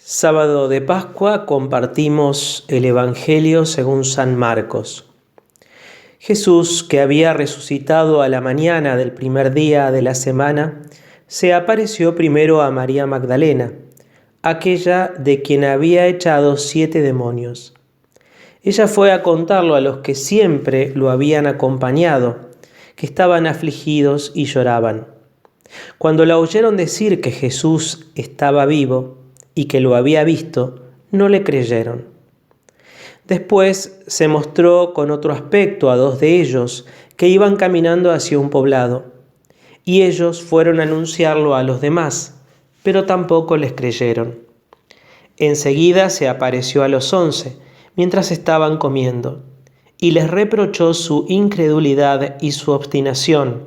Sábado de Pascua compartimos el Evangelio según San Marcos. Jesús, que había resucitado a la mañana del primer día de la semana, se apareció primero a María Magdalena, aquella de quien había echado 7 demonios. Ella fue a contarlo a los que siempre lo habían acompañado, que estaban afligidos y lloraban. Cuando la oyeron decir que Jesús estaba vivo y que lo había visto, no le creyeron. Después se mostró con otro aspecto a 2 de ellos que iban caminando hacia un poblado, y ellos fueron a anunciarlo a los demás, pero tampoco les creyeron. Enseguida se apareció a los 11, mientras estaban comiendo, y les reprochó su incredulidad y su obstinación,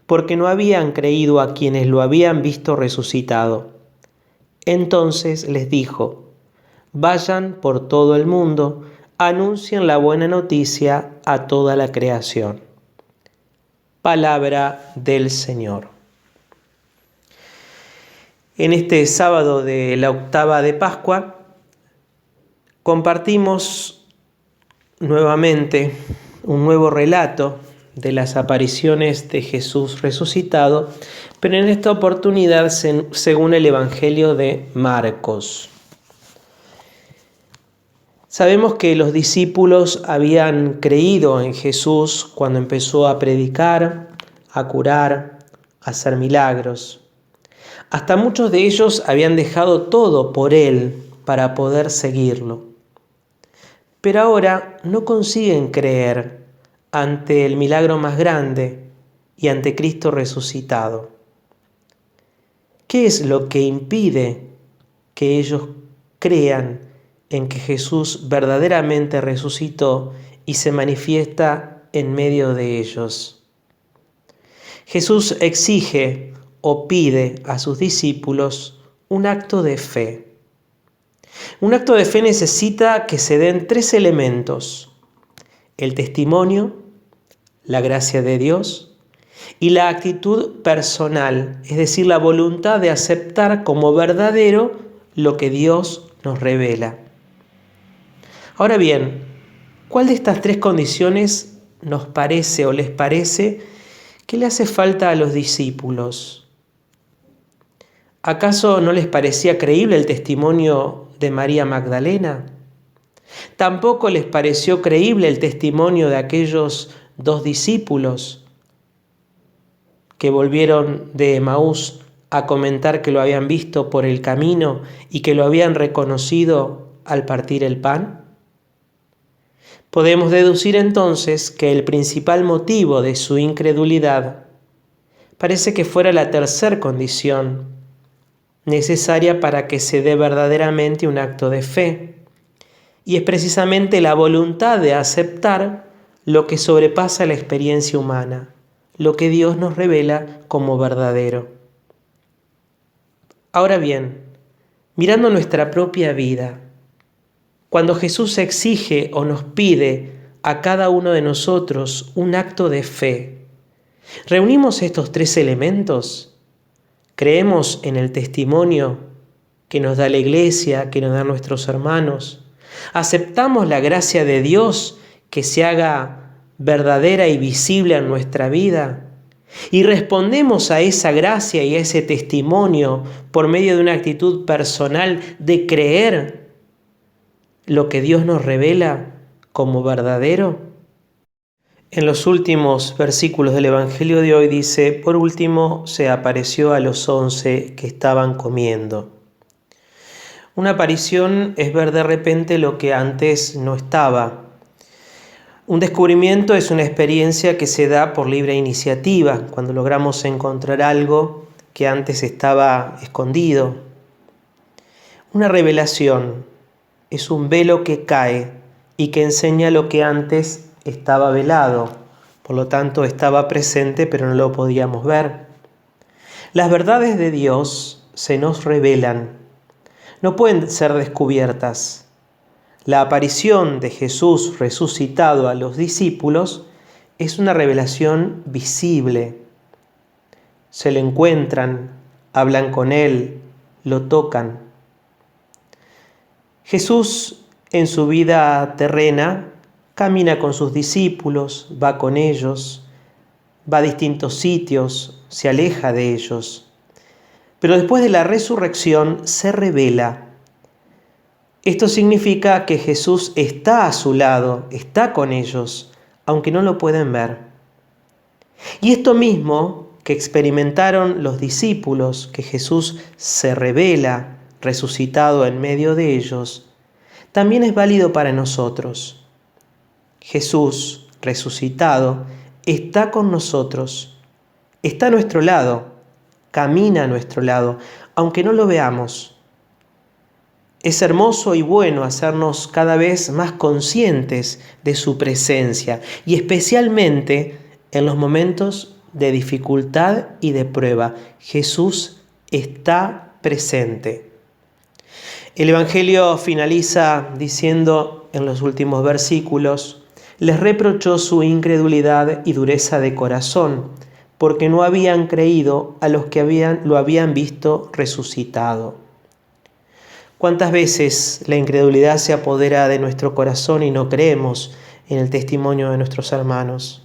porque no habían creído a quienes lo habían visto resucitado. Entonces les dijo: vayan por todo el mundo, anuncien la buena noticia a toda la creación. Palabra del Señor. En este sábado de la octava de Pascua compartimos nuevamente un nuevo relato de las apariciones de Jesús resucitado, pero en esta oportunidad según el Evangelio de Marcos. Sabemos que los discípulos habían creído en Jesús cuando empezó a predicar, a curar, a hacer milagros. Hasta muchos de ellos habían dejado todo por Él para poder seguirlo. Pero ahora no consiguen creer ante el milagro más grande y ante Cristo resucitado. ¿Qué es lo que impide que ellos crean en que Jesús verdaderamente resucitó y se manifiesta en medio de ellos? Jesús exige o pide a sus discípulos un acto de fe. Un acto de fe necesita que se den 3 elementos: el testimonio, la gracia de Dios y la actitud personal, es decir, la voluntad de aceptar como verdadero lo que Dios nos revela. Ahora bien, ¿cuál de estas 3 condiciones nos parece o les parece que le hace falta a los discípulos? ¿Acaso no les parecía creíble el testimonio de María Magdalena? ¿Tampoco les pareció creíble el testimonio de aquellos 2 discípulos que volvieron de Emaús a comentar que lo habían visto por el camino y que lo habían reconocido al partir el pan? Podemos deducir entonces que el principal motivo de su incredulidad parece que fuera la tercera condición necesaria para que se dé verdaderamente un acto de fe, y es precisamente la voluntad de aceptar lo que sobrepasa la experiencia humana, lo que Dios nos revela como verdadero. Ahora bien, mirando nuestra propia vida, cuando Jesús exige o nos pide a cada uno de nosotros un acto de fe, ¿reunimos estos 3 elementos? ¿Creemos en el testimonio que nos da la Iglesia, que nos dan nuestros hermanos? ¿Aceptamos la gracia de Dios que se haga verdadera y visible en nuestra vida? ¿Y respondemos a esa gracia y a ese testimonio por medio de una actitud personal de creer lo que Dios nos revela como verdadero? En los últimos versículos del Evangelio de hoy dice: por último se apareció a los 11 que estaban comiendo. Una aparición es ver de repente lo que antes no estaba. Un descubrimiento es una experiencia que se da por libre iniciativa, cuando logramos encontrar algo que antes estaba escondido. Una revelación es un velo que cae y que enseña lo que antes estaba velado, por lo tanto estaba presente pero no lo podíamos ver. Las verdades de Dios se nos revelan, no pueden ser descubiertas. La aparición de Jesús resucitado a los discípulos es una revelación visible. Se le encuentran, hablan con Él, lo tocan. Jesús en su vida terrena camina con sus discípulos, va con ellos, va a distintos sitios, se aleja de ellos. Pero después de la resurrección se revela. Esto significa que Jesús está a su lado, está con ellos, aunque no lo pueden ver. Y esto mismo que experimentaron los discípulos, que Jesús se revela resucitado en medio de ellos, también es válido para nosotros. Jesús resucitado está con nosotros, está a nuestro lado, camina a nuestro lado, aunque no lo veamos. Es hermoso y bueno hacernos cada vez más conscientes de su presencia y especialmente en los momentos de dificultad y de prueba. Jesús está presente. El Evangelio finaliza diciendo en los últimos versículos: les reprochó su incredulidad y dureza de corazón, porque no habían creído a los que lo habían visto resucitado. ¿Cuántas veces la incredulidad se apodera de nuestro corazón y no creemos en el testimonio de nuestros hermanos?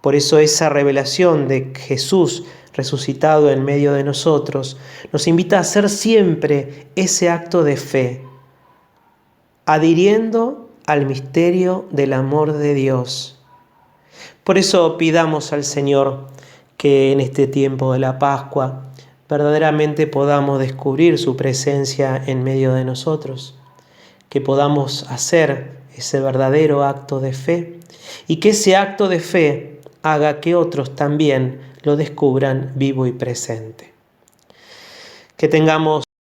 Por eso esa revelación de Jesús resucitado en medio de nosotros nos invita a hacer siempre ese acto de fe, adhiriendo al misterio del amor de Dios. Por eso pidamos al Señor que en este tiempo de la Pascua verdaderamente podamos descubrir su presencia en medio de nosotros, que podamos hacer ese verdadero acto de fe y que ese acto de fe haga que otros también lo descubran vivo y presente. Que tengamos